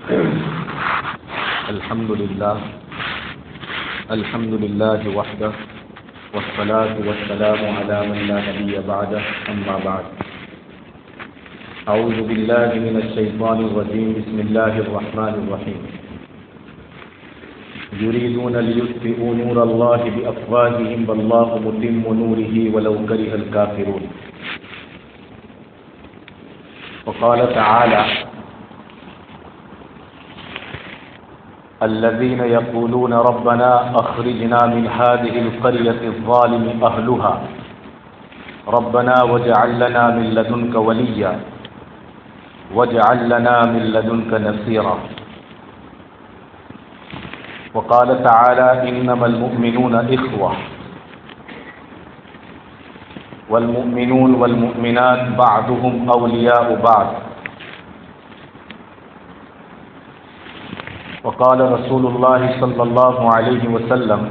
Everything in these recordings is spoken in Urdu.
الحمد لله وحده والصلاة والسلام على من لا نبي بعده أما بعد أعوذ بالله من الشيطان الرجيم بسم الله الرحمن الرحيم يريدون ليطفئوا نور الله بأفواههم والله متم نوره ولو كره الكافرون. وقال تعالى الذين يقولون ربنا أخرجنا من هذه القرية الظالم أهلها ربنا واجعل لنا من لدنك وليا واجعل لنا من لدنك نصيرا. وقال تعالى إنما المؤمنون إخوة والمؤمنون والمؤمنات بعضهم أولياء بعض. وقال رسول الله صلى الله عليه وسلم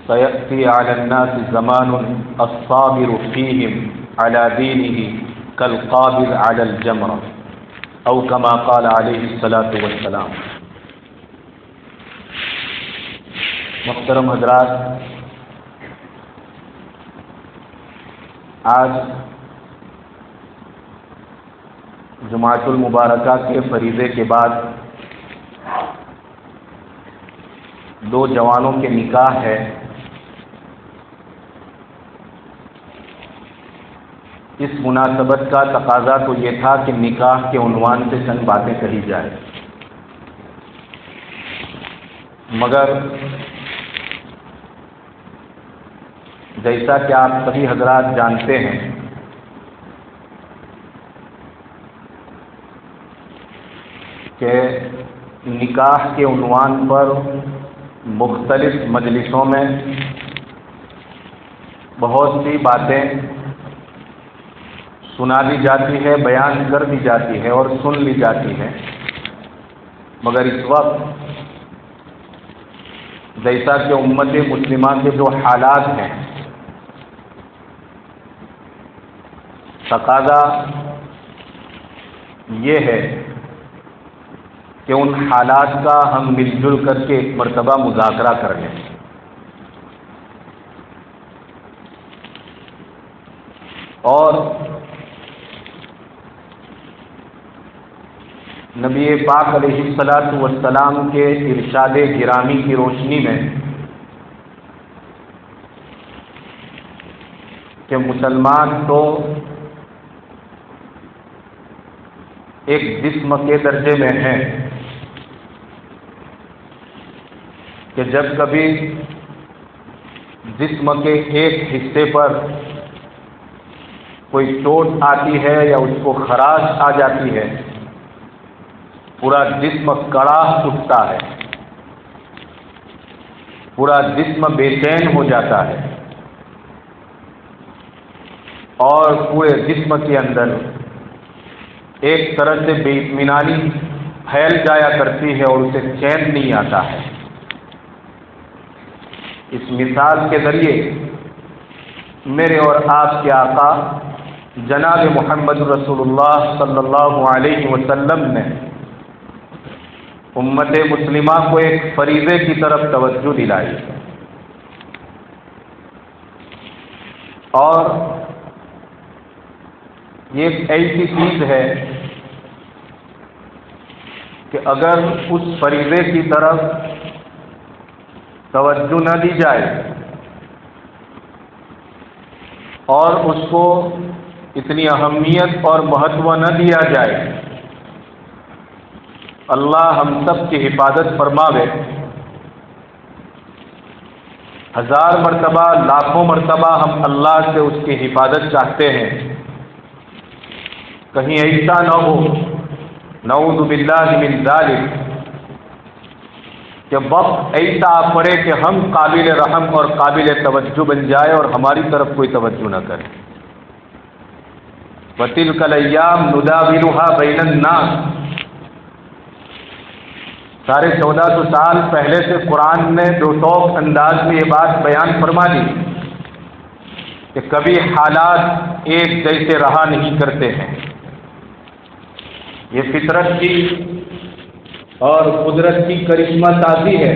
سيأتي على الناس زمان الصابر فيهم على دينه كالقابض على الجمرة أو كما قال عليه الصلاة والسلام. محترم حضرات، آج جمعۃ المبارکہ کے فریضے کے بعد دو جوانوں کے نکاح ہے. اس مناسبت کا تقاضا تو یہ تھا کہ نکاح کے عنوان سے چند باتیں کہی جائے، مگر جیسا کہ آپ سبھی حضرات جانتے ہیں کہ نکاح کے عنوان پر مختلف مجلسوں میں بہت سی باتیں سنا دی جاتی ہے، بیان کر دی جاتی ہے اور سن لی جاتی ہے، مگر اس وقت جیسا کہ امت مسلمہ کے جو حالات ہیں، تقاضا یہ ہے کہ ان حالات کا ہم مل جل کر کے ایک مرتبہ مذاکرہ کر لیں. اور نبی پاک علیہ الصلاۃ والسلام کے ارشاد گرامی کی روشنی میں کہ مسلمان تو ایک جسم کے درجے میں ہے کہ جب کبھی جسم کے ایک حصے پر کوئی چوٹ آتی ہے یا اس کو خراش آ جاتی ہے، پورا جسم کڑاہ اٹھتا ہے، پورا جسم بے چین ہو جاتا ہے اور پورے جسم کے اندر ایک طرح سے بے اطمینانی پھیل جایا کرتی ہے اور اسے چین نہیں آتا ہے. اس مثال کے ذریعے میرے اور آپ کے آقا جناب محمد رسول اللہ صلی اللہ علیہ وسلم نے امت مسلمہ کو ایک فریضے کی طرف توجہ دلائی اور یہ ایک ایسی چیز ہے کہ اگر اس فریضے کی طرف توجہ نہ دی جائے اور اس کو اتنی اہمیت اور مہتو نہ دیا جائے، اللہ ہم سب کی حفاظت فرماوے. ہزار مرتبہ لاکھوں مرتبہ ہم اللہ سے اس کی حفاظت چاہتے ہیں، کہیں ایسا نہ ہو نعوذ باللہ من ذالک کہ وقت ایسا آ پڑے کہ ہم قابل رحم اور قابل توجہ بن جائے اور ہماری طرف کوئی توجہ نہ کرے. وَتِلْكَ الْأَيَّامُ نُدَاوِلُهَا بَيْنَ النَّاسِ. 1450 سال پہلے سے قرآن نے بے طوق انداز میں یہ بات بیان فرما دی کہ کبھی حالات ایک جیسے رہا نہیں کرتے ہیں. یہ فطرت کی اور قدرت کی کرشمہ سازی ہے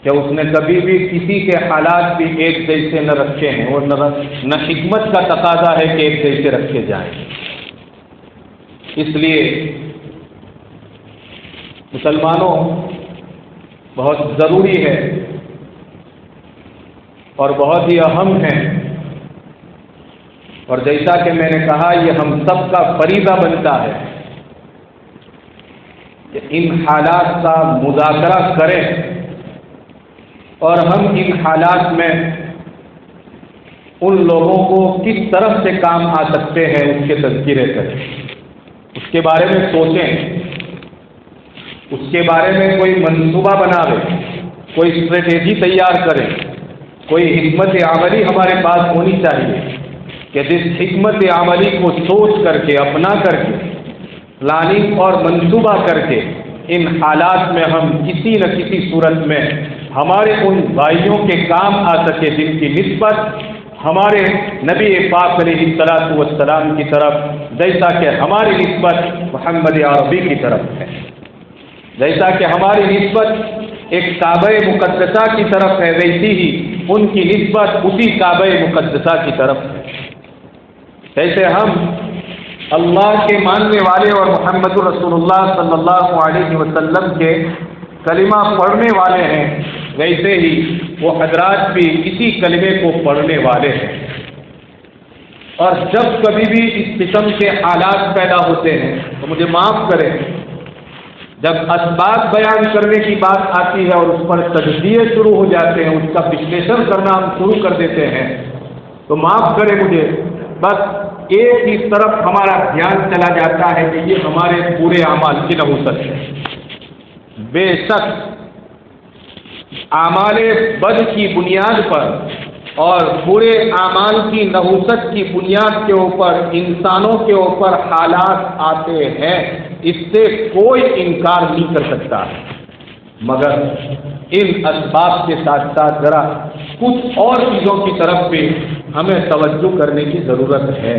کہ اس نے کبھی بھی کسی کے حالات بھی ایک جیسے نہ رکھے ہیں، اور نہ حکمت کا تقاضا ہے کہ ایک جیسے رکھے جائیں۔ اس لیے مسلمانوں بہت ضروری ہے اور بہت ہی اہم ہے، اور جیسا کہ میں نے کہا یہ ہم سب کا فریضہ بنتا ہے کہ ان حالات کا مذاکرہ کریں اور ہم ان حالات میں ان لوگوں کو کس طرح سے کام آ سکتے ہیں اس کے تذکرے کریں، اس کے بارے میں سوچیں، اس کے بارے میں کوئی منصوبہ بناوے، کوئی اسٹریٹجی تیار کریں، کوئی حکمت عملی ہمارے پاس ہونی چاہیے کہ جس حکمت عملی کو سوچ کر کے اپنا کر کے پلاننگ اور منصوبہ کر کے ان حالات میں ہم کسی نہ کسی صورت میں ہمارے ان بھائیوں کے کام آ سکے جن کی نسبت ہمارے نبی پاک علیہ الصلوۃ والسلام کی طرف، جیسا کہ ہماری نسبت محمد عربی کی طرف ہے، جیسا کہ ہماری نسبت ایک کعبہ مقدسہ کی طرف ہے، ویسی ہی ان کی نسبت اسی کعبہ مقدسہ کی طرف ہے۔ جیسے ہم اللہ کے ماننے والے اور محمد رسول اللہ صلی اللہ علیہ وسلم کے کلمہ پڑھنے والے ہیں، ویسے ہی وہ حضرات بھی اسی کلمے کو پڑھنے والے ہیں۔ اور جب کبھی بھی اس قسم کے حالات پیدا ہوتے ہیں تو مجھے معاف کریں، جب اسباب بیان کرنے کی بات آتی ہے اور اس پر تجزیے شروع ہو جاتے ہیں، اس کا وشلیشن کرنا ہم شروع کر دیتے ہیں، تو معاف کریں مجھے، بس ایک ہی طرف ہمارا دھیان چلا جاتا ہے کہ یہ ہمارے پورے اعمال کی نحوست ہے۔ بے شک اعمال بد کی بنیاد پر اور برے اعمال کی نحوست کی بنیاد کے اوپر انسانوں کے اوپر حالات آتے ہیں، اس سے کوئی انکار نہیں کر سکتا، مگر ان اسباب کے ساتھ ساتھ ذرا کچھ اور چیزوں کی طرف بھی ہمیں توجہ کرنے کی ضرورت ہے۔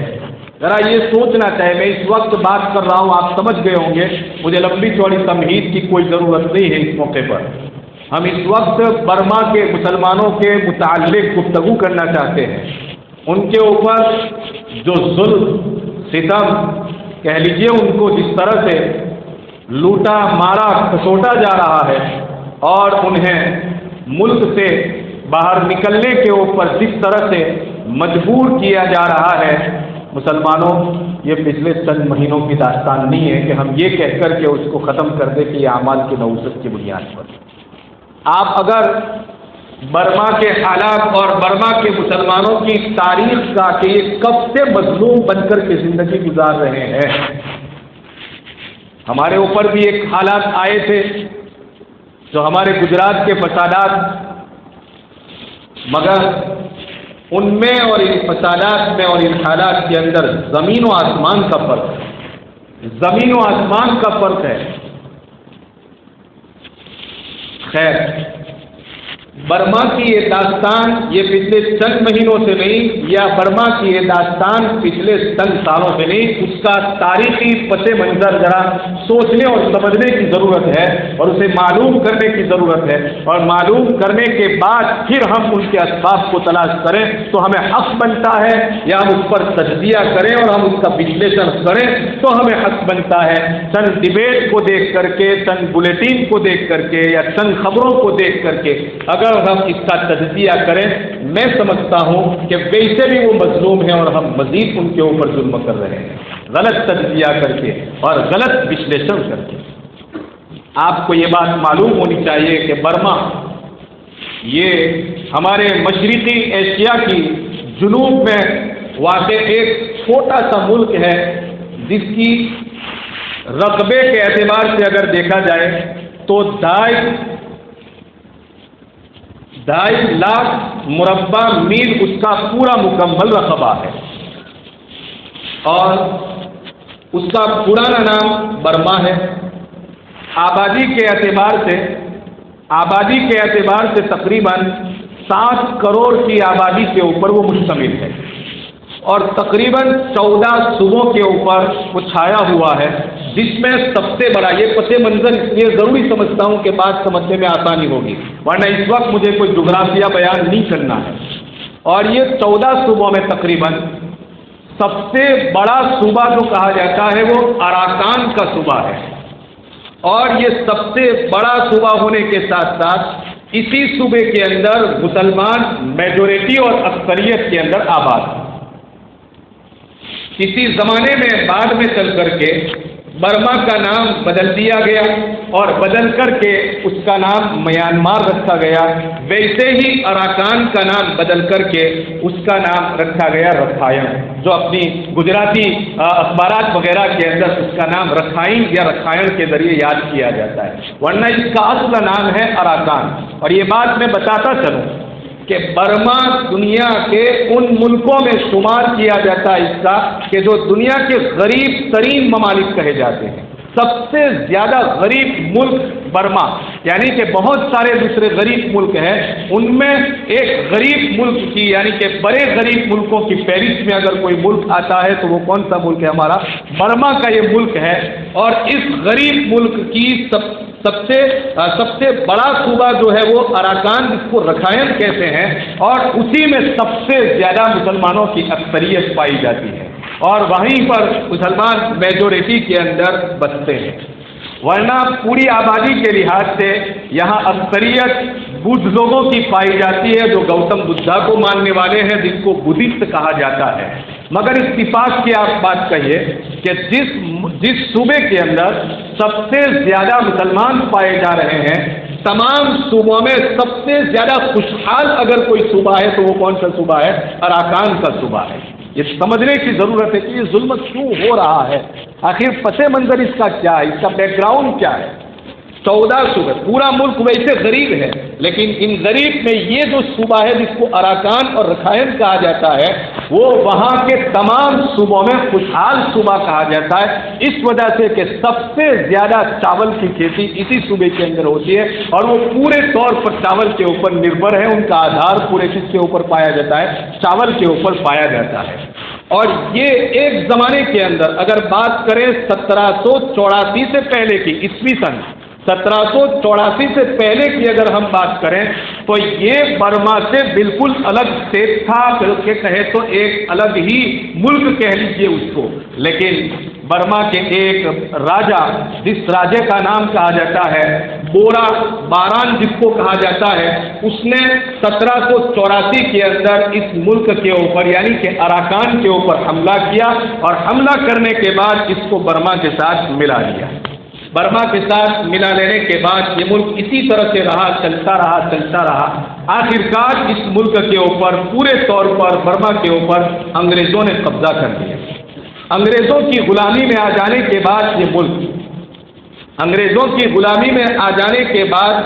ذرا یہ سوچنا چاہیے، میں اس وقت بات کر رہا ہوں، آپ سمجھ گئے ہوں گے، مجھے لمبی چوڑی تمہید کی کوئی ضرورت نہیں ہے اس موقع پر۔ ہم اس وقت برما کے مسلمانوں کے متعلق گفتگو کرنا چاہتے ہیں، ان کے اوپر جو ظلم ستم کہہ لیجیے، ان کو جس طرح سے لوٹا مارا کھسوٹا جا رہا ہے اور انہیں ملک سے باہر نکلنے کے اوپر جس طرح سے مجبور کیا جا رہا ہے، مسلمانوں یہ پچھلے چند مہینوں کی داستان نہیں ہے کہ ہم یہ کہہ کر کے اس کو ختم کر دیں کہ یہ اعمال کی نحوست کی بنیاد پر۔ آپ اگر برما کے حالات اور برما کے مسلمانوں کی تاریخ کا کہ یہ کب سے مظلوم بن کر کے زندگی گزار رہے ہیں، ہمارے اوپر بھی ایک حالات آئے تھے جو ہمارے گجرات کے فسادات، مگر ان میں اور ان فسادات میں اور ان حالات کے اندر زمین و آسمان کا فرق ہے، زمین و آسمان کا فرق ہے۔ خیر، برما کی یہ داستان یہ پچھلے چند مہینوں سے نہیں، یا برما کی یہ داستان پچھلے چند سالوں سے نہیں، اس کا تاریخی پس منظر ذرا سوچنے اور سمجھنے کی ضرورت ہے اور اسے معلوم کرنے کی ضرورت ہے، اور معلوم کرنے کے بعد پھر ہم ان کے اسباب کو تلاش کریں تو ہمیں حق بنتا ہے، یا ہم اس پر تجزیہ کریں اور ہم اس کا وشلیشن کریں تو ہمیں حق بنتا ہے۔ چند ڈبیٹ کو دیکھ کر کے، چند بلیٹن کو دیکھ کر کے، یا چند خبروں کو دیکھ کر کے اگر ہم اس کا تجزیہ کریں، میں سمجھتا ہوں کہ ویسے بھی وہ مظلوم ہیں اور ہم مزید ان کے اوپر ظلم کر رہے ہیں، غلط تجزیہ کر کے اور غلط وشلیشن کر کے۔ آپ کو یہ بات معلوم ہونی چاہیے کہ برما یہ ہمارے مشرقی ایشیا کی جنوب میں واقع ایک چھوٹا سا ملک ہے، جس کی رقبے کے اعتبار سے اگر دیکھا جائے تو 2.5 لاکھ مربع میل اس کا پورا مکمل رقبہ ہے، اور اس کا پرانا نام برما ہے۔ آبادی کے اعتبار سے تقریباً 7 کروڑ کی آبادی کے اوپر وہ مشتمل ہے، اور تقریباً 14 صوبوں کے اوپر وہ چھایا ہوا ہے، جس میں سب سے بڑا، یہ پس منظر اس لیے ضروری سمجھتا ہوں کہ بات سمجھنے میں آسانی ہوگی، ورنہ اس وقت مجھے کوئی جغرافیہ بیان نہیں کرنا ہے، اور یہ 14 صوبوں میں تقریباً سب سے بڑا صوبہ جو کہا جاتا ہے وہ اراکان کا صوبہ ہے، اور یہ سب سے بڑا صوبہ ہونے کے ساتھ ساتھ اسی صوبے کے اندر مسلمان میجورٹی اور اکثریت کے اندر آباد ہیں۔ کسی زمانے میں بعد میں چل کر کے برما کا نام بدل دیا گیا اور بدل کر کے اس کا نام میانمار رکھا گیا، ویسے ہی اراکان کا نام بدل کر کے اس کا نام رکھا گیا رکھائن، جو اپنی گجراتی اخبارات وغیرہ کے اندر اس کا نام رکھائن یا رکھائن کے ذریعے یاد کیا جاتا ہے، ورنہ اس کا اصل نام ہے اراکان۔ اور یہ بات میں بتاتا چلوں کہ برما دنیا کے ان ملکوں میں شمار کیا جاتا ہے اس کا کہ جو دنیا کے غریب ترین ممالک کہے جاتے ہیں۔ سب سے زیادہ غریب ملک برما، یعنی کہ بہت سارے دوسرے غریب ملک ہیں، ان میں ایک غریب ملک کی، یعنی کہ بڑے غریب ملکوں کی فہرست میں اگر کوئی ملک آتا ہے تو وہ کون سا ملک ہے؟ ہمارا برما کا یہ ملک ہے۔ اور اس غریب ملک کی سب سے بڑا صوبہ جو ہے وہ اراکان، جس کو رکھائن کہتے ہیں، اور اسی میں سب سے زیادہ مسلمانوں کی اکثریت پائی جاتی ہے، اور وہیں پر مسلمان میجورٹی کے اندر بستے ہیں، ورنہ پوری آبادی کے لحاظ سے یہاں اکثریت بدھ لوگوں کی پائی جاتی ہے، جو گوتم بدھا کو ماننے والے ہیں، جن کو بدھسٹ کہا جاتا ہے۔ مگر اتفاق کی آپ بات کہیے کہ جس صوبے کے اندر سب سے زیادہ مسلمان پائے جا رہے ہیں، تمام صوبوں میں سب سے زیادہ خوشحال اگر کوئی صوبہ ہے تو وہ کون سا صوبہ ہے؟ اراکان کا صوبہ ہے۔ یہ سمجھنے کی ضرورت ہے کہ یہ ظلم کیوں ہو رہا ہے، آخر پس منظر اس کا کیا ہے، اس کا بیک گراؤنڈ کیا ہے۔ 14 صوبے، پورا ملک ویسے غریب ہے، لیکن ان غریب میں یہ جو صوبہ ہے جس کو اراکان اور رکھائن کہا جاتا ہے، وہ وہاں کے تمام صوبوں میں خوشحال صوبہ کہا جاتا ہے، اس وجہ سے کہ سب سے زیادہ چاول کی کھیتی اسی صوبے کے اندر ہوتی ہے، اور وہ پورے طور پر چاول کے اوپر نربھر ہے، ان کا آدھار پورے کس کے اوپر پایا جاتا ہے؟ چاول کے اوپر پایا جاتا ہے۔ اور یہ ایک زمانے کے اندر اگر بات کریں 1784 سے پہلے کی، عیسوی سن 1784 سے پہلے کی اگر ہم بات کریں تو یہ برما سے بالکل الگ اسٹیٹ تھا، بلکہ کہے تو ایک الگ ہی ملک کہہ لیجیے اس کو، لیکن برما کے ایک راجا، جس راجے کا نام کہا جاتا ہے بورا باران، جس کو کہا جاتا ہے، اس نے 1784 کے اندر اس ملک کے اوپر یعنی کہ اراکان کے اوپر حملہ کیا، اور حملہ کرنے کے بعد اس کو برما کے ساتھ ملا لیا۔ برما کے ساتھ ملا لینے کے بعد یہ ملک اسی طرح سے رہا، چلتا رہا، آخرکار اس ملک کے اوپر پورے طور پر برما کے اوپر انگریزوں نے قبضہ کر لیا۔ انگریزوں کی غلامی میں آ جانے کے بعد یہ ملک، انگریزوں کی غلامی میں آ جانے کے بعد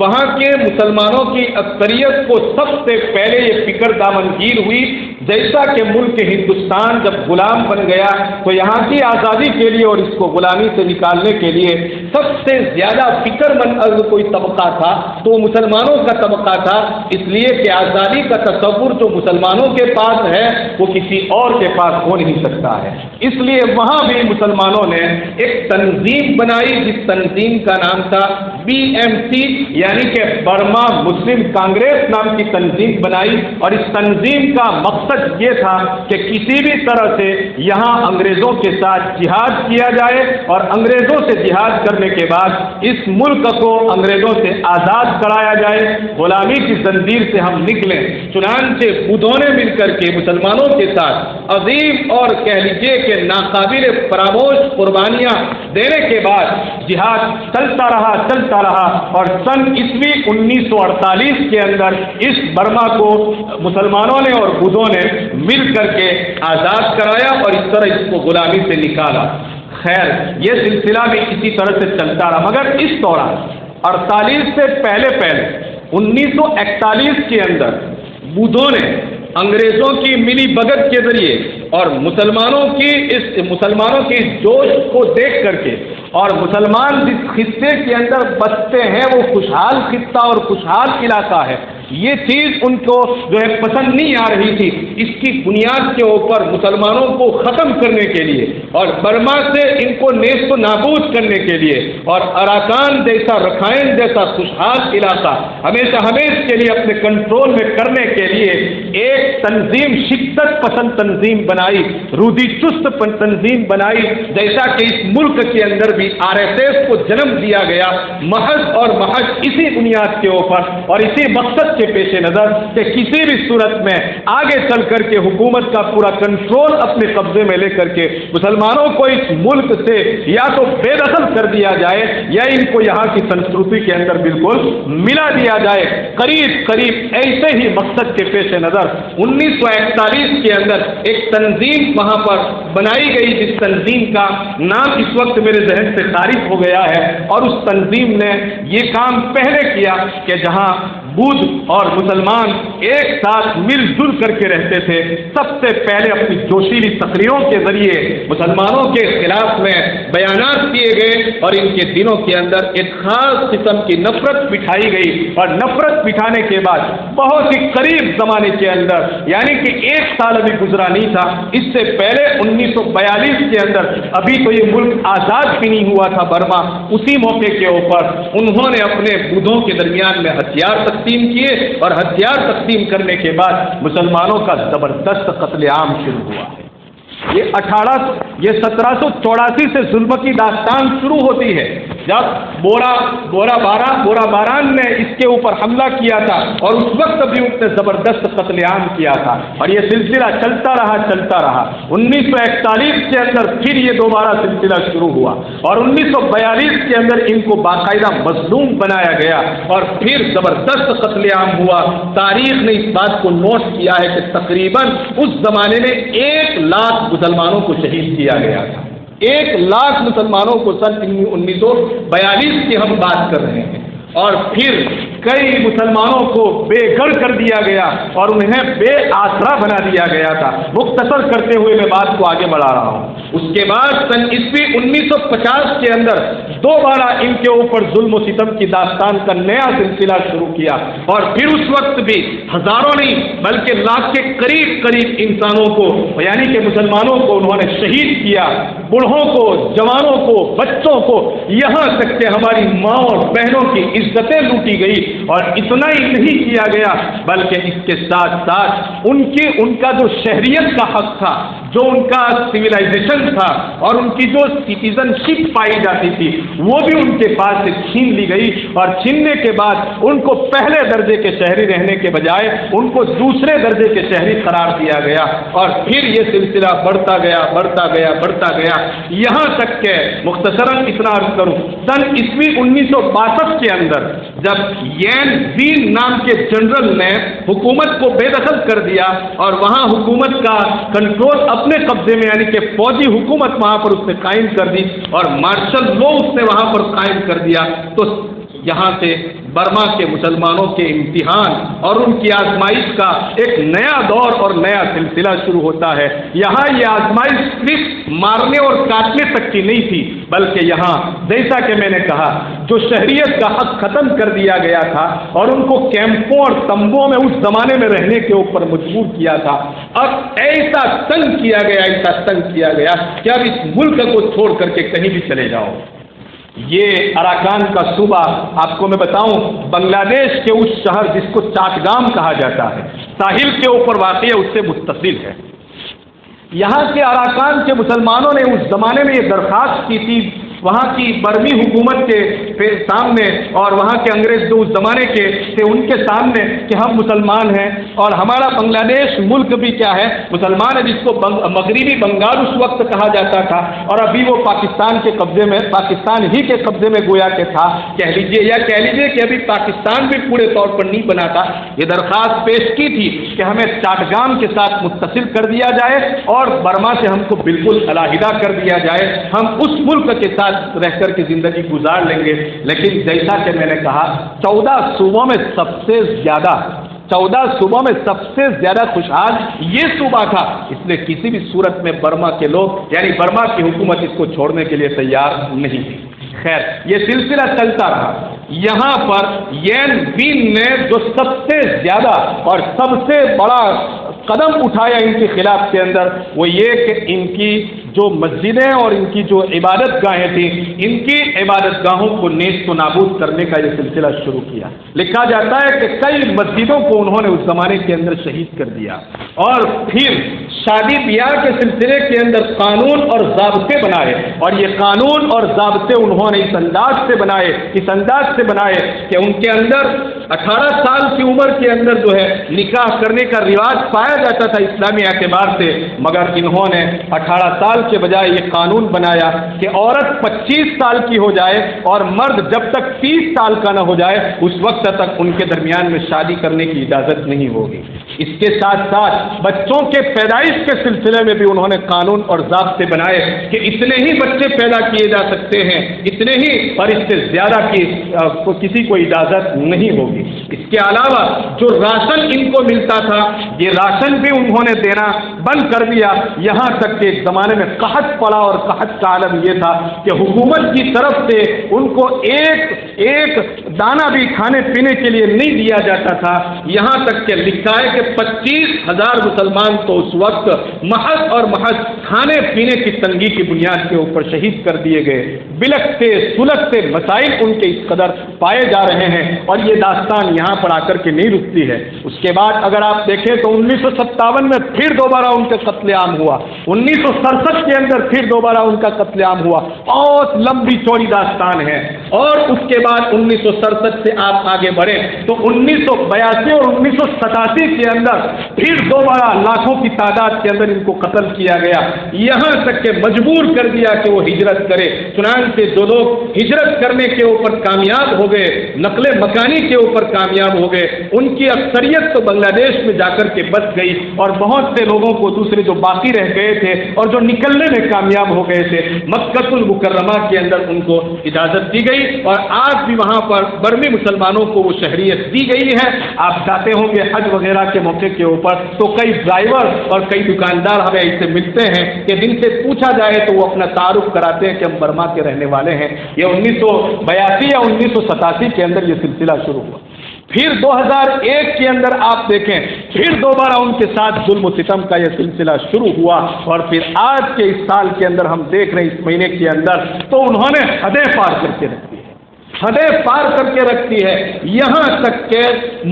وہاں کے مسلمانوں کی اکثریت کو سب سے پہلے یہ فکر دامنگیر ہوئی، جیسا کہ ملک ہندوستان جب غلام بن گیا تو یہاں کی آزادی کے لیے اور اس کو غلامی سے نکالنے کے لیے سب سے زیادہ فکر مند اگر کوئی طبقہ تھا تو مسلمانوں کا طبقہ تھا، اس لیے کہ آزادی کا تصور جو مسلمانوں کے پاس ہے وہ کسی اور کے پاس ہو نہیں سکتا ہے۔ اس لیے وہاں بھی مسلمانوں نے ایک تنظیم بنائی، جس تنظیم کا نام تھا BMC، یعنی کہ برما مسلم کانگریس نام کی تنظیم بنائی، اور اس تنظیم کا مقصد یہ تھا کہ کسی بھی طرح سے یہاں انگریزوں کے ساتھ جہاد کیا جائے، اور انگریزوں سے جہاد کرنے کے بعد اس ملک کو انگریزوں سے آزاد کرایا جائے، غلامی کی زنجیر سے ہم نکلیں۔ چنانچہ بدھوں نے مل کر کے مسلمانوں کے ساتھ عظیم اور کہہ لیجیے کہ ناقابل فراموش قربانیاں دینے کے بعد جہاد چلتا رہا، اور سن عیسوی 1948 کے اندر اس برما کو مسلمانوں نے اور بدھوں نے مل کر کے آزاد کرایا، اور اس طرح اس کو غلامی سے نکالا۔ خیر، یہ سلسلہ بھی اسی طرح سے چلتا رہا، مگر اس دوران 48 سے پہلے 1941 کے اندر بدھوں نے انگریزوں کی ملی بھگت کے ذریعے اور مسلمانوں کی جوش کو دیکھ کر کے، اور مسلمان جس خطے کے اندر بستے ہیں وہ خوشحال خطہ اور خوشحال علاقہ ہے، یہ چیز ان کو جو ہے پسند نہیں آ رہی تھی. اس کی بنیاد کے اوپر مسلمانوں کو ختم کرنے کے لیے اور برما سے ان کو نیست و نابود کرنے کے لیے اور اراکان جیسا رکھائن جیسا خوشحال علاقہ ہمیشہ کے لیے اپنے کنٹرول میں کرنے کے لیے ایک تنظیم شدت پسند تنظیم بنائی, رودی چست تنظیم بنائی. جیسا کہ اس ملک کے اندر بھی RSS کو جنم دیا گیا محض اور محض اسی بنیاد کے اوپر اور اسی مقصد کے پیش نظر کہ کسی بھی صورت میں آگے چل کر کے حکومت کا پورا کنٹرول اپنے قبضے میں لے کر کے مسلمانوں کو اس ملک سے یا تو بے دخل کر دیا جائے یا ان کو یہاں کی سنسکرتی کے اندر بالکل ملا دیا جائے. قریب ایسے ہی مقصد کے پیش نظر 1941 کے اندر ایک تنظیم وہاں پر بنائی گئی جس تنظیم کا نام اس وقت میرے ذہن سے خارج ہو گیا ہے. اور اس تنظیم نے یہ کام پہلے کیا کہ جہاں بدھ اور مسلمان ایک ساتھ مل جل کر کے رہتے تھے, سب سے پہلے اپنی جوشیلی تقریروں کے ذریعے مسلمانوں کے خلاف میں بیانات کیے گئے اور ان کے دنوں کے اندر ایک خاص قسم کی نفرت بٹھائی گئی. اور نفرت بٹھانے کے بعد بہت ہی قریب زمانے کے اندر یعنی کہ ایک سال ابھی گزرا نہیں تھا, اس سے پہلے 1942 کے اندر ابھی تو یہ ملک آزاد بھی نہیں ہوا تھا برما, اسی موقع کے اوپر انہوں نے اپنے بدھوں کے درمیان میں ہتھیار تقسیم کیے اور ہتھیار تقسیم کرنے کے بعد مسلمانوں کا زبردست قتل عام شروع ہوا ہے. یہ 1784 سے ظلم کی داستان شروع ہوتی ہے جب بورا باران نے اس کے اوپر حملہ کیا تھا اور اس وقت بھی اس نے زبردست قتل عام کیا تھا اور یہ سلسلہ چلتا رہا. 1941 کے اندر پھر یہ دوبارہ سلسلہ شروع ہوا اور 1942 کے اندر ان کو باقاعدہ مظلوم بنایا گیا اور پھر زبردست قتل عام ہوا. تاریخ نے اس بات کو نوٹ کیا ہے کہ تقریباً اس زمانے میں 1 لاکھ مسلمانوں کو شہید کیا گیا تھا. 1 لاکھ مسلمانوں کو سن 1942 کی ہم بات کر رہے ہیں. اور پھر کئی مسلمانوں کو بے گھر کر دیا گیا اور انہیں بے آسرا بنا دیا گیا تھا. مختصر کرتے ہوئے میں بات کو آگے بڑھا رہا ہوں. اس کے بعد سن عیسوی 1950 کے اندر دوبارہ ان کے اوپر ظلم و ستم کی داستان کا نیا سلسلہ شروع کیا اور پھر اس وقت بھی ہزاروں نہیں بلکہ لاکھ کے قریب انسانوں کو یعنی کہ مسلمانوں کو انہوں نے شہید کیا, بوڑھوں کو, جوانوں کو, بچوں کو, یہاں تک کہ ہماری ماں اور بہنوں کی عزتیں لوٹی گئی. اور اتنا ہی نہیں کیا گیا بلکہ اس کے ساتھ ساتھ ان کا جو شہریت کا حق تھا, جو ان کا سویلائزیشن تھا اور ان کی جو سٹیزن شپ پائی جاتی تھی وہ بھی ان کے پاس سے چھین لی گئی. اور چھیننے کے بعد ان کو پہلے درجے کے شہری رہنے کے بجائے ان کو دوسرے درجے کے شہری قرار دیا گیا اور پھر یہ سلسلہ بڑھتا گیا یہاں تک کہ مختصراً اتنا عرض کروں سن عیسوی 1962 کے اندر جب یین زین نام کے جنرل نے حکومت کو بے دخل کر دیا اور وہاں حکومت کا کنٹرول اپنے قبضے میں یعنی کہ فوجی حکومت وہاں پر اس نے قائم کر دی اور مارشل لا اس نے وہاں پر قائم کر دیا, تو یہاں سے برما کے مسلمانوں کے امتحان اور ان کی آزمائش کا ایک نیا دور اور نیا سلسلہ شروع ہوتا ہے. یہاں یہ آزمائش صرف مارنے اور کاٹنے تک کی نہیں تھی بلکہ یہاں جیسا کہ میں نے کہا جو شہریت کا حق ختم کر دیا گیا تھا اور ان کو کیمپوں اور تمبوں میں اس زمانے میں رہنے کے اوپر مجبور کیا تھا, اب ایسا تنگ کیا گیا کہ اب اس ملک کو چھوڑ کر کے کہیں بھی چلے جاؤ. یہ اراکان کا صوبہ آپ کو میں بتاؤں بنگلہ دیش کے اس شہر جس کو چاٹگام کہا جاتا ہے ساحل کے اوپر واقع ہے, اس سے متصل ہے. یہاں کے اراکان کے مسلمانوں نے اس زمانے میں یہ درخواست کی تھی وہاں کی برمی حکومت کے سامنے اور وہاں کے انگریز جو اس زمانے کے تھے ان کے سامنے کہ ہم مسلمان ہیں اور ہمارا بنگلہ دیش ملک بھی کیا ہے مسلمان ہے, جس کو مغربی بنگال اس وقت کہا جاتا تھا اور ابھی وہ پاکستان ہی کے قبضے میں گویا کہ تھا. کہہ لیجیے کہ ابھی پاکستان بھی پورے طور پر نہیں بنا تھا. یہ درخواست پیش کی تھی کہ ہمیں چاٹگام کے ساتھ متصل کر دیا جائے اور برما سے ہم کو بالکل علیحدہ کر دیا جائے, ہم اس ملک کے ساتھ رہ کر کے زندگی گزار لیں گے. لیکن جیسا کہ میں نے کہا 14 صوبوں میں سب سے زیادہ خوشحال یہ صوبہ تھا, اس لیے کسی بھی صورت میں برما کے لوگ یعنی برما کی حکومت اس کو چھوڑنے کے لیے تیار نہیں تھی. خیر یہ سلسلہ چلتا رہا. یہاں پر یین بین نے جو سب سے زیادہ اور سب سے بڑا قدم اٹھایا ان کے خلاف کے اندر، وہ یہ کہ ان کی جو مسجدیں اور ان کی جو عبادت گاہیں تھیں، ان کی عبادت گاہوں کو نیست و نابود کرنے کا یہ سلسلہ شروع کیا۔ لکھا جاتا ہے کہ کئی مسجدوں کو انہوں نے اس زمانے کے اندر شہید کر دیا، اور پھر شادی بیاہ کے سلسلے کے اندر قانون اور ضابطے بنائے، اور یہ قانون اور ضابطے انہوں نے اس انداز سے بنائے کہ ان کے اندر 18 سال کی عمر کے اندر جو ہے نکاح کرنے کا رواج پایا جاتا تھا اسلامی اعتبار سے، مگر انہوں نے 18 سال کے بجائے یہ قانون بنایا کہ عورت 25 سال کی ہو جائے اور مرد جب تک 30 سال کا نہ ہو جائے اس وقت تک ان کے درمیان میں شادی کرنے کی اجازت نہیں ہوگی۔ اس کے ساتھ ساتھ بچوں کے پیدائش کے سلسلے میں بھی انہوں نے قانون اور ضابطے بنائے کہ اتنے ہی بچے پیدا کیے جا سکتے ہیں، اتنے ہی، اور اس سے زیادہ کی کسی کو اجازت نہیں ہوگی۔ اس کے علاوہ جو راشن ان کو ملتا تھا یہ راشن بھی انہوں نے دینا بند کر دیا، یہاں تک کہ ایک زمانے میں قحط پڑا، اور قحط کا عالم یہ تھا کہ حکومت کی طرف سے ان کو ایک دانہ بھی کھانے پینے کے لیے نہیں دیا جاتا تھا، یہاں تک کہ لکھا ہے کہ 25,000 مسلمان تو اس وقت محض اور محض کھانے پینے کی تنگی کی بنیاد کے اوپر شہید کر دیے گئے۔ بلکتے سلگتے مسائل ان کے اس قدر پائے جا رہے ہیں، اور یہ داستان یہاں پر آ کر کے نہیں رکتی ہے۔ اس کے بعد اگر آپ دیکھیں تو 1957 میں پھر دوبارہ ان کا قتل عام ہوا، 1967 کے اندر پھر دوبارہ ان کا قتل عام ہوا، بہت لمبی چوڑی داستان ہے۔ اور اس کے بعد 1967 سے آپ آگے بڑھیں تو 1982 اور 1987 کے اندر پھر دوبارہ لاکھوں کی تعداد کے اندر ان کو قتل کیا گیا، یہاں تک کہ مجبور کر دیا کہ وہ ہجرت کرے۔ چنانچہ جو لوگ ہجرت کرنے کے اوپر کامیاب ہو گئے، نقل مکانی کے اوپر کامیاب ہو گئے، ان کی اکثریت تو بنگلہ دیش میں جا کر کے بس گئی، اور بہت سے لوگوں کو دوسرے جو باقی رہ گئے تھے اور جو نکلنے میں کامیاب ہو گئے تھے، مکہ المکرمہ کے اندر ان کو اجازت دی گئی، اور آج بھی وہاں پر برمی مسلمانوں کو وہ شہریت دی گئی ہے۔ آپ جاتے ہوں گے حج وغیرہ کے موقع کے اوپر تو کئی ڈرائیور اور کئی دکاندار ہمیں ایسے ملتے ہیں کہ جن سے پوچھا جائے تو وہ اپنا تعارف کراتے ہیں کہ ہم برما کے رہنے والے ہیں۔ یہ 1982 یا 1987 کے اندر یہ سلسلہ شروع ہوا۔ پھر 2001 کے اندر آپ دیکھیں پھر دوبارہ ان کے ساتھ ظلم و ستم کا یہ سلسلہ شروع ہوا، اور پھر آج کے اس سال کے اندر ہم دیکھ رہے ہیں اس مہینے کے اندر تو انہوں نے حدیں پار کر کے رکھی ہے، حدیں پار کر کے رکھتی ہے، یہاں تک کہ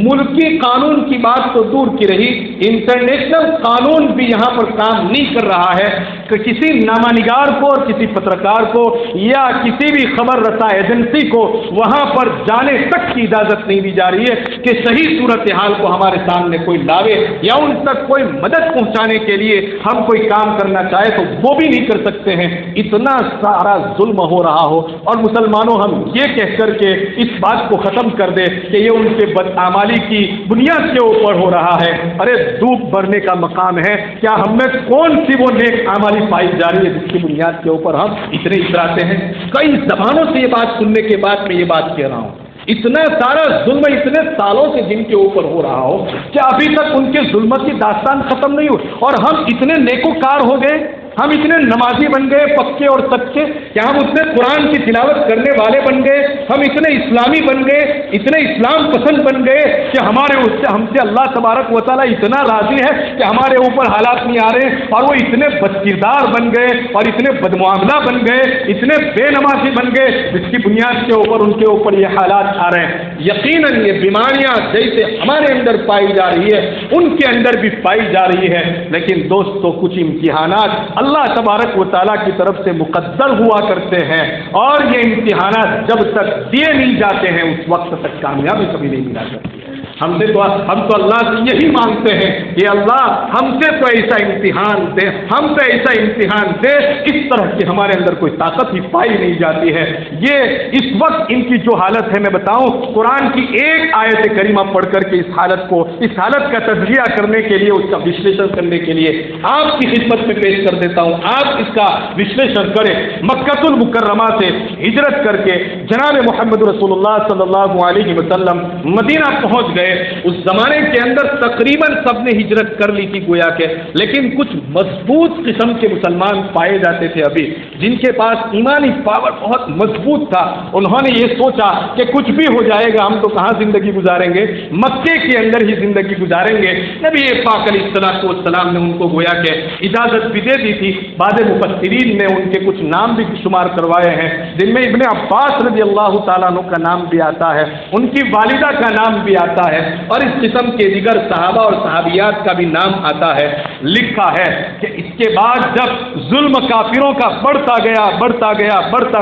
ملکی قانون کی بات تو دور کی رہی، انٹرنیشنل قانون بھی یہاں پر کام نہیں کر رہا ہے کہ کسی نامہ نگار کو اور کسی پترکار کو یا کسی بھی خبر رساں ایجنسی کو وہاں پر جانے تک کی اجازت نہیں دی جا رہی ہے کہ صحیح صورتحال کو ہمارے سامنے کوئی لاوے یا ان تک کوئی مدد پہنچانے کے لیے ہم کوئی کام کرنا چاہے تو وہ بھی نہیں کر سکتے ہیں۔ اتنا سارا ظلم ہو رہا ہو اور مسلمانوں ہم یہ کہہ کر کے اس بات کو ختم کر دے کہ یہ ان کے بدعمالی کی بنیاد کے اوپر ہو رہا ہے۔ ارے دھوپ بھرنے کا مقام ہے، کیا ہم میں کون سی وہ نیک اعمالی پائی جا رہی ہے جس کی بنیاد کے اوپر ہم اتنے اتراتے ہیں؟ کئی زبانوں سے یہ بات سننے کے بعد میں یہ بات کہہ رہا ہوں، اتنا سارا ظلم اتنے سالوں سے جن کے اوپر ہو رہا ہو کہ ابھی تک ان کے ظلم کی داستان ختم نہیں ہوئی، اور ہم اتنے نیکوکار ہو گئے، ہم اتنے نمازی بن گئے پکے اور سچے، کیا ہم اتنے قرآن کی تلاوت کرنے والے بن گئے، ہم اتنے اسلامی بن گئے، اتنے اسلام پسند بن گئے کہ ہم سے اللہ تبارک و تعالیٰ اتنا راضی ہے کہ ہمارے اوپر حالات نہیں آ رہے، اور وہ اتنے بد کردار بن گئے اور اتنے بدمعاملہ بن گئے، اتنے بے نمازی بن گئے جس کی بنیاد کے اوپر ان کے اوپر یہ حالات آ رہے ہیں۔ یقیناً یہ بیماریاں جیسے ہمارے اندر پائی جا رہی ہے ان کے اندر بھی پائی جا رہی ہے، لیکن دوستو کچھ امتحانات اللہ تبارک و تعالیٰ کی طرف سے مقدر ہوا کرتے ہیں، اور یہ امتحانات جب تک دیے نہیں جاتے ہیں اس وقت تک کامیابی کبھی نہیں ملا کرتی ہے۔ ہم تو اللہ سے یہی مانگتے ہیں کہ اللہ ہم سے تو ایسا امتحان دے، ہم سے ایسا امتحان دے اس طرح کی ہمارے اندر کوئی طاقت ہی پائی نہیں جاتی ہے۔ یہ اس وقت ان کی جو حالت ہے میں بتاؤں، قرآن کی ایک آیت کریمہ پڑھ کر کے اس حالت کا تجزیہ کرنے کے لیے، اس کا وشلیشن کرنے کے لیے آپ کی خدمت میں پیش کر دیتا ہوں، آپ اس کا وشلیشن کریں۔ مکہ المکرمہ سے ہجرت کر کے جناب محمد رسول اللہ صلی اللہ علیہ وسلم مدینہ پہنچ گئے، رہے. اس زمانے کے اندر تقریباً سب نے ہجرت کر لی تھی گویا کہ, لیکن کچھ مضبوط قسم کے مسلمان پائے جاتے تھے ابھی, جن کے پاس ایمانی پاور بہت مضبوط تھا. انہوں نے یہ سوچا کہ کچھ بھی ہو جائے گا, ہم تو کہاں زندگی گزاریں گے, مکے کے اندر ہی زندگی گزاریں گے. نبی پاک علیہ السلام نے ان کو گویا کہ اجازت بھی دے دی تھی. بعد مفسرین نے ان کے کچھ نام بھی شمار کروائے ہیں, جن میں ابن عباس رضی اللہ تعالیٰ عنہ کا نام بھی آتا ہے, ان کی والدہ کا نام بھی آتا ہے, اور اس قسم کے دیگر صحابہ اور صحابیات کا بھی نام آتا ہے. لکھا ہے کہ اس کے بعد جب ظلم کافروں کا بڑھتا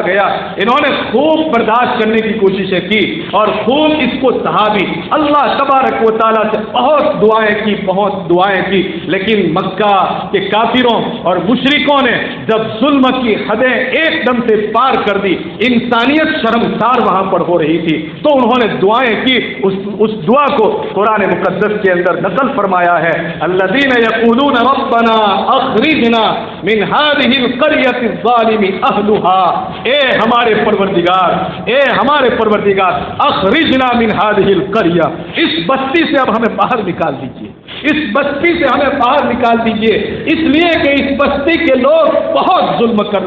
گیا, انہوں نے خوب برداشت کرنے کی کوششیں کی اور خوب اس کو صحابی اللہ تبارک و تعالیٰ سے بہت دعائیں کی, لیکن مکہ کے کافروں اور مشرکوں نے جب ظلم کی حدیں ایک دم سے پار کر دی, انسانیت شرمسار وہاں پر ہو رہی تھی, تو انہوں نے دعائیں کی. اس دعا کو قرآن مقدس کے اندر نقل فرمایا ہے, الذین یقولون ربنا اخرجنا من هذه القرية الظالم اهلها, اے ہمارے پروردگار اخرجنا من هذه القرية, اس بستی سے اب ہمیں باہر نکال دیجیے, اس بستی سے ہمیں باہر نکال دیجیے, اس لیے کہ اس بستی کے لوگ بہت ظلم کر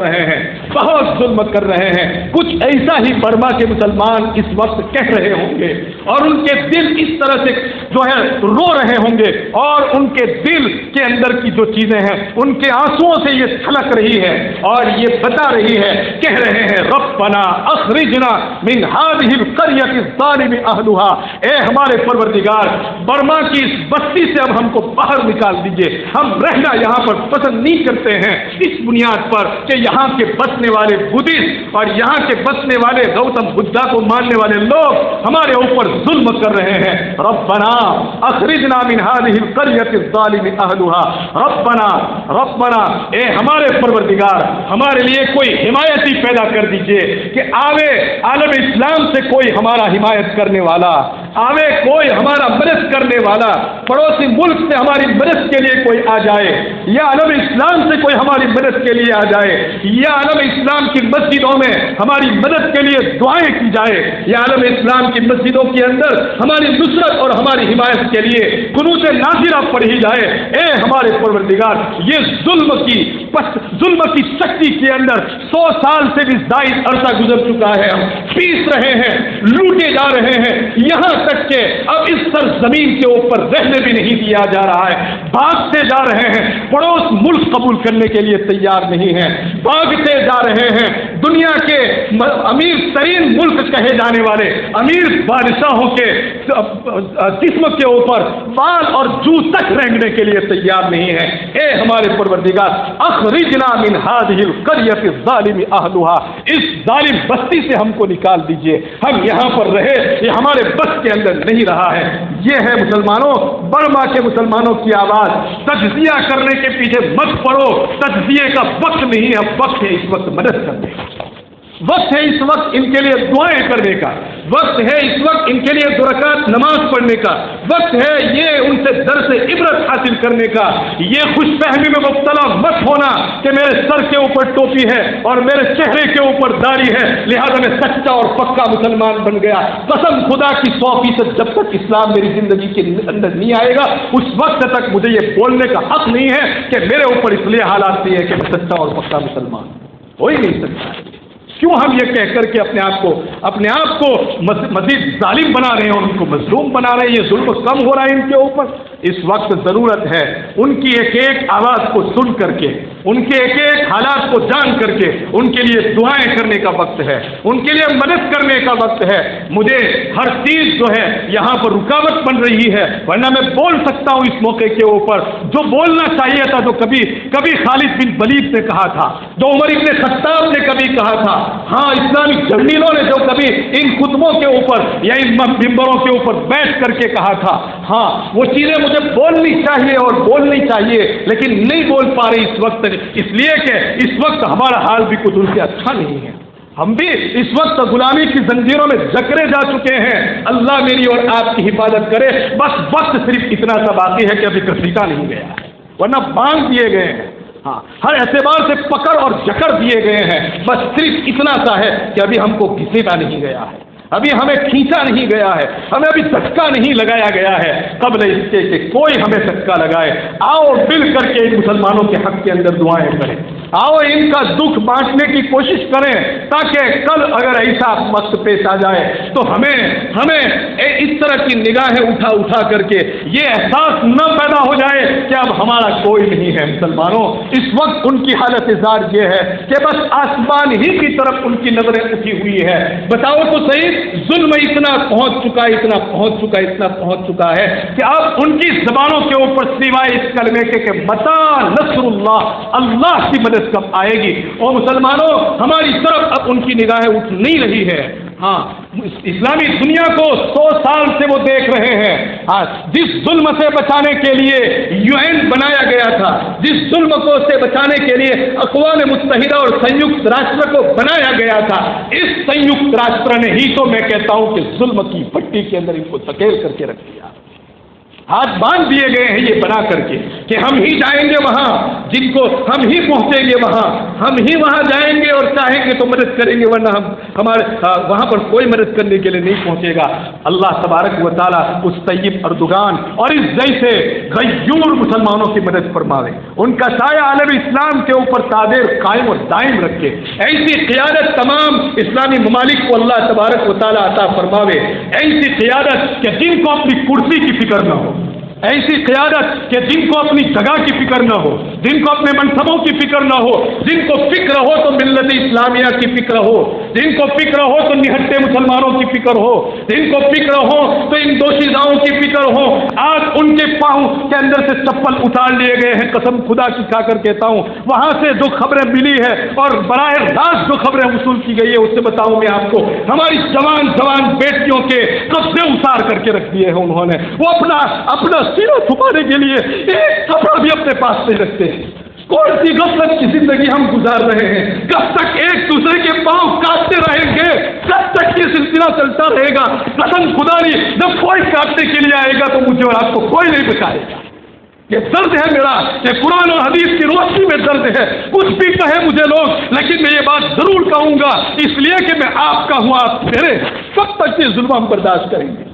رہے ہیں. کچھ ایسا ہی برما کے مسلمان اس وقت کہہ رہے ہوں گے, اور ان کے دل اس طرح سے جو ہے رو رہے ہوں گے, اور ان کے دل کے اندر کی جو چیزیں ہیں ان کے آنسوؤں سے یہ چھلک رہی ہے اور یہ بتا رہی ہے, کہہ رہے ہیں ربنا اخرجنا من هذه القرية الظالم اهلها, اے ہمارے پروردگار برما کی اس بستی سے اب ہم کو باہر نکال دیجئے, ہم رہنا یہاں پر پسند نہیں کرتے ہیں اس بنیاد پر کہ یہاں کے بسنے والے بدھسٹ اور یہاں کے بسنے والے گوتم بدھا کو ماننے والے لوگ ہمارے اوپر ظلم کر رہے ہیں. ربنا اخرجنا من هذه القرية الظالم اهلها, ربنا اے ہمارے پروردگار ہمارے لیے کوئی حمایتی پیدا کر دیجئے کہ آوے عالم اسلام سے کوئی ہمارا حمایت کرنے والا, آوے کوئی ہمارا مدد کرنے والا, پڑوسی ملک سے ہماری مدد کے لیے کوئی آ جائے, یا عالم اسلام سے کوئی ہماری مدد کے لیے آ جائے, یا عالم اسلام کی مسجدوں میں ہماری مدد کے لیے دعائیں کی جائے, یا عالم اسلام کی مسجدوں کے اندر ہماری نصرت اور ہماری حمایت کے لیے قنوت نازلہ پڑھی جائے. اے ہمارے پروردگار, یہ ظلم کی شکتی کے اندر 100 سال سے بھی زائد عرصہ گزر چکا ہے, ہم پیس رہے ہیں, لوٹے جا رہے ہیں, یہاں تک کہ اب اس سرزمین کے اوپر رہنے بھی نہیں دیا جا رہا ہے, بھاگتے جا رہے ہیں, پڑوس ملک قبول کرنے کے لیے تیار نہیں ہیں, بھاگتے جا رہے ہیں. دنیا کے امیر ترین ملک کہے جانے والے امیر بادشاہوں کے جسم کے اوپر بال اور جو تک رینگنے کے لیے تیار نہیں ہے. اے ہمارے پروردگار اخرجنا من هذه القرية الظالم اهلها, اس ظالم بستی سے ہم کو نکال دیجئے, ہم یہاں پر رہے, یہ ہمارے بس کے اندر نہیں رہا ہے. یہ ہے مسلمانوں, برما کے مسلمانوں کی آواز. تجزیہ کرنے کے پیچھے مت پڑو, تجزیے کا وقت نہیں ہے, وقت ہے اس وقت مدد کرنے کا, وقت ہے اس وقت ان کے لیے دعائیں کرنے کا, وقت ہے اس وقت ان کے لیے 2 رکعت نماز پڑھنے کا, وقت ہے یہ ان سے درس عبرت حاصل کرنے کا. یہ خوش فہمی میں مبتلا مت ہونا کہ میرے سر کے اوپر ٹوپی ہے اور میرے چہرے کے اوپر داڑھی ہے لہذا میں سچا اور پکا مسلمان بن گیا. قسم خدا کی 100% جب تک اسلام میری زندگی کے اندر نہیں آئے گا اس وقت تک مجھے یہ بولنے کا حق نہیں ہے کہ میرے اوپر اس لیے حالات نہیں ہے کہ میں سچا اور پکا مسلمان ہو ہی نہیں سکتا. کیوں ہم یہ کہہ کر کے اپنے آپ کو مزید ظالم بنا رہے ہیں اور ان کو مظلوم بنا رہے ہیں؟ یہ ظلم کم ہو رہا ہے ان کے اوپر. اس وقت ضرورت ہے ان کی ایک ایک آواز کو سن کر کے, ان کے ایک ایک حالات کو جان کر کے ان کے لیے دعائیں کرنے کا وقت ہے, ان کے لیے مدد کرنے کا وقت ہے. مجھے ہر چیز جو ہے یہاں پر رکاوٹ بن رہی ہے, ورنہ میں بول سکتا ہوں اس موقع کے اوپر جو بولنا چاہیے تھا, جو کبھی خالد بن ولید نے کہا تھا, جو عمر ابن خطاب نے کبھی کہا تھا, ہاں اسلامی جرنیلوں نے جو کبھی ان خطبوں کے اوپر یا ان ممبروں کے اوپر بیٹھ کر کے کہا تھا, ہاں وہ چیزیں مجھے بولنی چاہیے اور بولنی چاہیے, لیکن نہیں بول پا رہی اس وقت, اس لیے کہ اس وقت ہمارا حال بھی کچھ ان سے اچھا نہیں ہے. ہم بھی اس وقت غلامی کی زنجیروں میں جکڑے جا چکے ہیں. اللہ میری اور آپ کی حفاظت کرے. بس وقت صرف اتنا سا باقی ہے کہ ابھی گھسیٹا نہیں گیا ہے, ورنہ باندھ دیے گئے ہیں. ہاں, ہر اعتبار سے پکڑ اور جکڑ دیے گئے ہیں. بس صرف اتنا سا ہے کہ ابھی ہم کو گھسیٹا نہیں گیا ہے. ابھی ہمیں کھینچا نہیں گیا ہے، ہمیں ابھی دھکا نہیں لگایا گیا ہے قبل اس کے کہ کوئی ہمیں دھکا لگائے۔ آؤ مل کر کے ان مسلمانوں کے حق کے اندر دعائیں کریں، آؤ ان کا دکھ بانٹنے کی کوشش کریں، تاکہ کل اگر ایسا وقت پیش آ جائے تو ہمیں اس طرح کی نگاہیں اٹھا کر کے یہ احساس نہ پیدا ہو جائے کہ اب ہمارا کوئی نہیں ہے۔ مسلمانوں، اس وقت ان کی حالت زار یہ ہے کہ بس آسمان ہی کی طرف ان کی نظریں اٹھی ہوئی ہے۔ بتاؤ تو صحیح، ظلم اتنا پہنچ چکا ہے کہ اب ان کی زبانوں کے اوپر سوائے اس کلمے کے کہ متی نصر اللہ کی مدد کب آئے گی، اور مسلمانوں ہماری طرف اب ان کی نگاہیں اٹھ نہیں رہی ہے۔ ہاں، اسلامی دنیا کو 100 سال سے وہ دیکھ رہے ہیں۔ ہاں، جس ظلم سے بچانے کے لیے UN بنایا گیا تھا، جس ظلم کو سے بچانے کے لیے اقوام متحدہ اور سنیکت راشٹر کو بنایا گیا تھا، اس سنیکت راشٹر نے ہی تو میں کہتا ہوں کہ ظلم کی پٹی کے اندر ان کو دھکیل کر کے رکھ دیا۔ ہاتھ باندھ دیے گئے ہیں یہ بنا کر کے کہ ہم ہی جائیں گے وہاں، جن کو ہم ہی پہنچیں گے وہاں، ہم ہی وہاں جائیں گے اور چاہیں گے تو مدد کریں گے، ورنہ ہمارے وہاں پر کوئی مدد کرنے کے لیے نہیں پہنچے گا۔ اللہ تبارک و تعالیٰ اس طیب اردگان اور اس جیسے غیور مسلمانوں کی مدد فرماوے، ان کا سایہ عالم اسلام کے اوپر قادر قائم و دائم رکھے، ایسی قیادت تمام اسلامی ممالک کو اللہ تبارک و تعالیٰ عطا فرماوے، ایسی قیادت کہ جن کو اپنی کرسی کی فکر نہ ہو، ایسی قیادت کہ جن کو اپنی جگہ کی فکر نہ ہو، جن کو اپنے منصبوں کی فکر نہ ہو، جن کو فکر ہو تو ملت اسلامیہ کی فکر ہو، جن کو فکر ہو تو نہتے مسلمانوں کی فکر ہو، جن کو فکر ہو تو ان دوشیزاؤں کی فکر ہو۔ آج ان کے پاؤں کے اندر سے چپل اتار لیے گئے ہیں، قسم خدا کی کھا کر کہتا ہوں، وہاں سے جو خبریں ملی ہے اور براہ راست جو خبریں وصول کی گئی ہے اس سے بتاؤں میں آپ کو، ہماری جوان بیٹیوں کے قبضے اتار کر کے رکھ دیے ہیں انہوں نے، وہ اپنا سینہ چھپانے کے لیے ایک کپڑا بھی اپنے پاس نہیں رکھتے ہیں۔ کون سی غفلت کی زندگی ہم گزار رہے ہیں؟ کب تک ایک دوسرے کے پاؤں کاٹتے رہیں گے؟ کب تک یہ سلسلہ چلتا رہے گا؟ قسم خدا نہیں، جب کوئی کاٹنے کے لیے آئے گا تو مجھے اور آپ کو کوئی نہیں بچائے گا۔ یہ درد ہے میرا، یہ قرآن اور حدیث کی روشنی میں درد ہے۔ کچھ بھی کہے مجھے لوگ، لیکن میں یہ بات ضرور کہوں گا، اس لیے کہ میں آپ کا ہوں، آپ میرے، کب تک یہ ظلم ہم برداشت کریں گے؟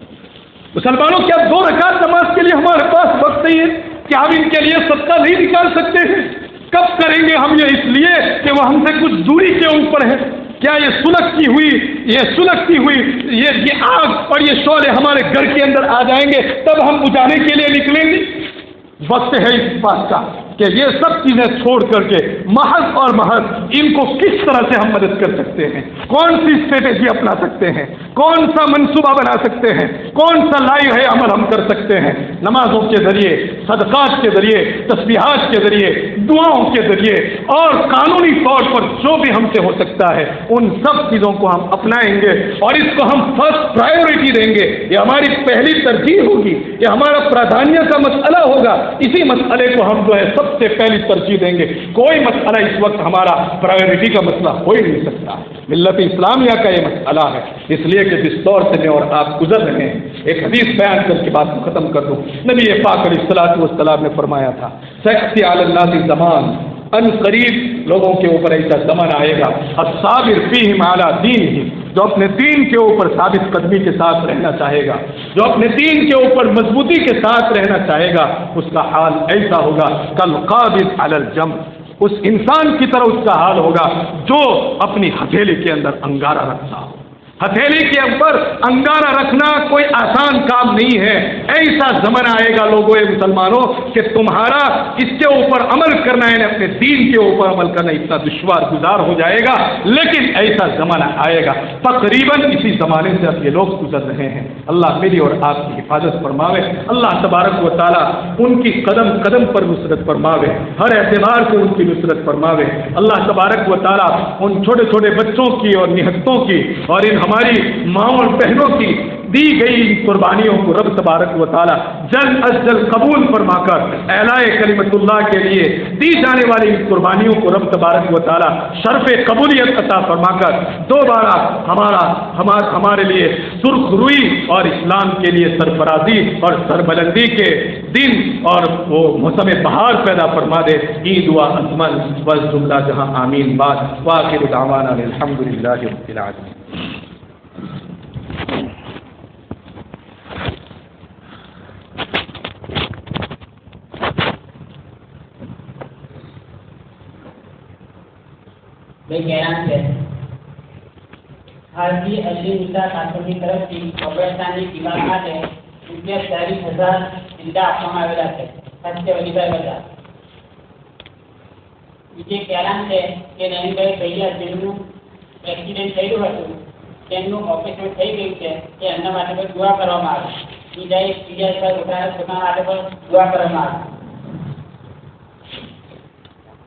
مسلمانوں، کیا 2 رکعت نماز کے لیے ہمارے پاس وقت نہیں ہے؟ کیا ہم ان کے لیے صدقہ نہیں نکال سکتے ہیں؟ کب کریں گے ہم یہ؟ اس لیے کہ وہ ہم سے کچھ دوری کے اوپر ہے۔ کیا یہ سلگتی ہوئی یہ آگ اور یہ شعلے ہمارے گھر کے اندر آ جائیں گے تب ہم بجھانے کے لیے نکلیں گے؟ وقت ہے اس بات کا کہ یہ سب چیزیں چھوڑ کر کے محض اور محض ان کو کس طرح سے ہم مدد کر سکتے ہیں، کون سی اسٹریٹجی اپنا سکتے ہیں، کون سا منصوبہ بنا سکتے ہیں، کون سا لائیو ہے عمل ہم کر سکتے ہیں، نمازوں کے ذریعے، صدقات کے ذریعے، تسبیحات کے ذریعے، دعاؤں کے ذریعے اور قانونی طور پر جو بھی ہم سے ہو سکتا ہے ان سب چیزوں کو ہم اپنائیں گے اور اس کو ہم فرسٹ پرائیورٹی دیں گے۔ یہ ہماری پہلی ترجیح ہوگی، یہ ہمارا پرادھانیہ کا مسئلہ ہوگا، اسی مسئلے کو ہم جو ہے سب سے پہلی ترجیح دیں گے۔ کوئی مسئلہ اس وقت ہمارا پرائیورٹی کا مسئلہ ہو ہی نہیں سکتا، ملت اسلامیہ کا یہ مسئلہ ہے، اس لیے کہ جس دور سے میں اور آپ گزر رہے ہیں، ایک حدیث بیان کر کے بات کو ختم کر دوں۔ نبی پاک علیہ الصلوۃ والسلام نے فرمایا تھا، سیأتی علی الناس زمان، ان قریب لوگوں کے اوپر ایسا زمان آئے گا، الصابر فیہم علی دینہم، جو اپنے دین کے اوپر ثابت قدمی کے ساتھ رہنا چاہے گا، جو اپنے دین کے اوپر مضبوطی کے ساتھ رہنا چاہے گا، اس کا حال ایسا ہوگا کالقابض علی الجمر، اس انسان کی طرح اس کا حال ہوگا جو اپنی ہتھیلی کے اندر انگارہ رکھتا ہو۔ ہتھیلی کے اوپر انگارہ رکھنا کوئی آسان کام نہیں ہے۔ ایسا زمانہ آئے گا لوگوں مسلمانوں کہ تمہارا اس کے اوپر عمل کرنا، یعنی اپنے دین کے اوپر عمل کرنا اتنا دشوار گزار ہو جائے گا، لیکن ایسا زمانہ آئے گا۔ تقریباً اسی زمانے سے اب یہ لوگ گزر رہے ہیں۔ اللہ میری اور آپ کی حفاظت فرماوے، اللہ تبارک و تعالیٰ ان کی قدم قدم پر نصرت فرماوے، ہر اعتبار سے ان کی نصرت فرماوے۔ اللہ تبارک و تعالیٰ ان چھوٹے چھوٹے بچوں کی اور نہتوں کی اور ان ہماری ماں اور بہنوں کی دی گئی ان قربانیوں کو رب تبارک و تعالیٰ جلد از جلد قبول فرما کر اعلاء کلمت اللہ کے لیے دی جانے والی ان قربانیوں کو رب تبارک و تعالیٰ شرف قبولیت عطا فرما کر دوبارہ ہمارے لیے سرخ روئی اور اسلام کے لیے سرفرازی اور سربلندی کے دن اور وہ موسم بہار پیدا فرما دے۔ عید و اکمل بس جملہ جہاں آمین بعد واخر دعوانا الحمد للہ رب العالمین۔ بھائی کہنا ہے حاجی علی نسا خاتون کی طرف થી કબ્રસ્તાનની દીવાલ માટે ₹40,000 ચિંતા આપવામાં આવેલા છે. સત્ય વડીભાઈ બધા બીજે કહેવાનું છે કે નયનભાઈ પહેલા જેમનું એક્સિડન્ટ થયું હતું તેમનું ઓપરેશન થઈ ગયું છે કે એમના માટે પણ દુઆ કરવામાં આવે. બીજા પોતાના માટે પણ દુઆ કરવામાં આવે.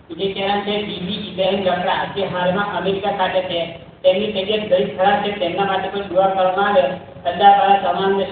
બીજે કહેવાનું છે બીબી ઇબ્રાહિમ લકડા જે હાલમાં અમેરિકા ખાતે છે તેમની તબિયત ઘણી ખરાબ છે તેમના માટે પણ દુઆ કરવામાં આવે. અલ્લાહ તાલા તમામ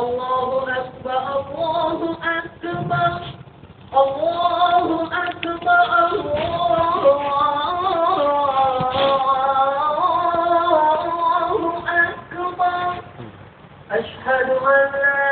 Allahu Akbar, Allahu Akbar, Allahu Akbar, Allahu Akbar. Ashhadu an la